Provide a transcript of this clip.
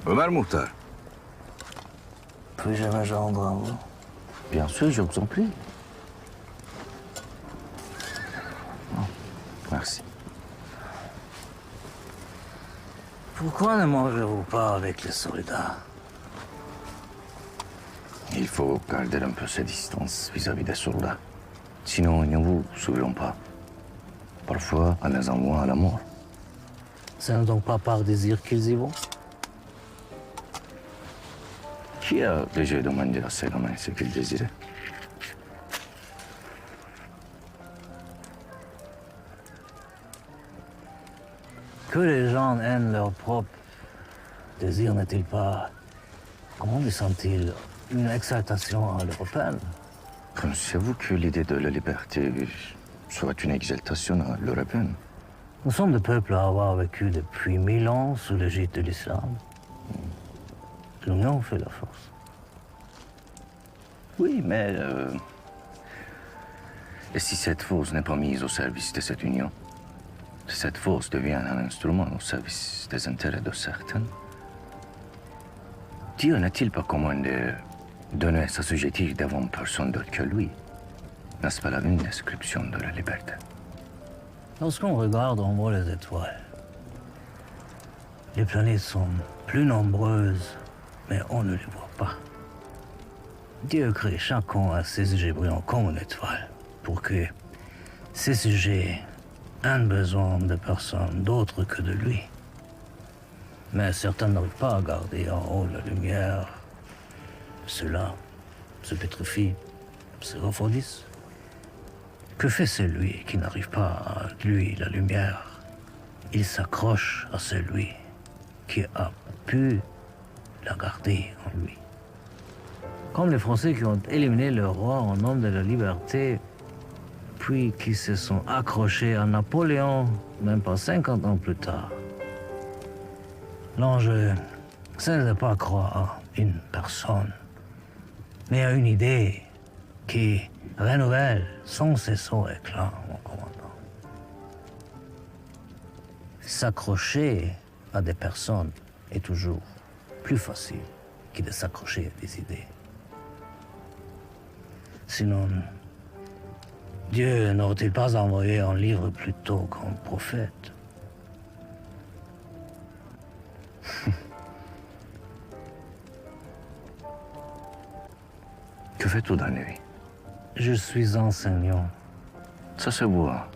Ömer Muhtar. Puis-je me joindre à vous? Bien sûr, je vous en prie. Oh, merci. Pourquoi ne mangez-vous pas avec les soldats? Il faut garder un peu ses distances vis-à-vis des soldats. Sinon, ils ne vous suivront pas. Parfois, on les envoie à la mort. Ce n'est donc pas par désir qu'ils y vont? Qui a déjà demandé à ces gamins ce qu'ils désiraient? Que les gens aiment leur propre désir n'est-il pas, comment disent-ils, une exaltation à l'européenne? Pensez-vous que l'idée de la liberté soit une exaltation à l'européenne? Nous sommes des peuples à avoir vécu depuis 1000 ans sous l'égide de l'islam. L'union fait la force. Oui, mais... Et si cette force n'est pas mise au service de cette union? Si cette force devient un instrument au service des intérêts de certains? Dieu n'a-t-il pas commandé donner s'assujettir devant personne d'autre que lui? N'est-ce pas là une description de la liberté? Lorsqu'on regarde, on voit les étoiles. Les planètes sont plus nombreuses, mais on ne les voit pas. Dieu crée chacun à ses sujets brillants comme une étoile, pour que ces sujets aient besoin de personne d'autre que de lui. Mais certains n'arrivent pas à garder en haut la lumière. Ceux-là se pétrifient, se refroidissent. Que fait celui qui n'arrive pas à lui la lumière? Il s'accroche à celui qui a pu la garder en lui. Comme les Français qui ont éliminé le roi en nom de la liberté, puis qui se sont accrochés à Napoléon, même pas 50 ans plus tard. L'enjeu, ce n'est pas croire à une personne, mais à une idée qui renouvelle sans cesse son éclat, mon commandant. S'accrocher à des personnes est toujours plus facile que de s'accrocher à des idées. Sinon, Dieu n'aurait-il pas envoyé un livre plutôt qu'un prophète? Que fais-tu dans la nuit? Je suis enseignant. Ça se voit.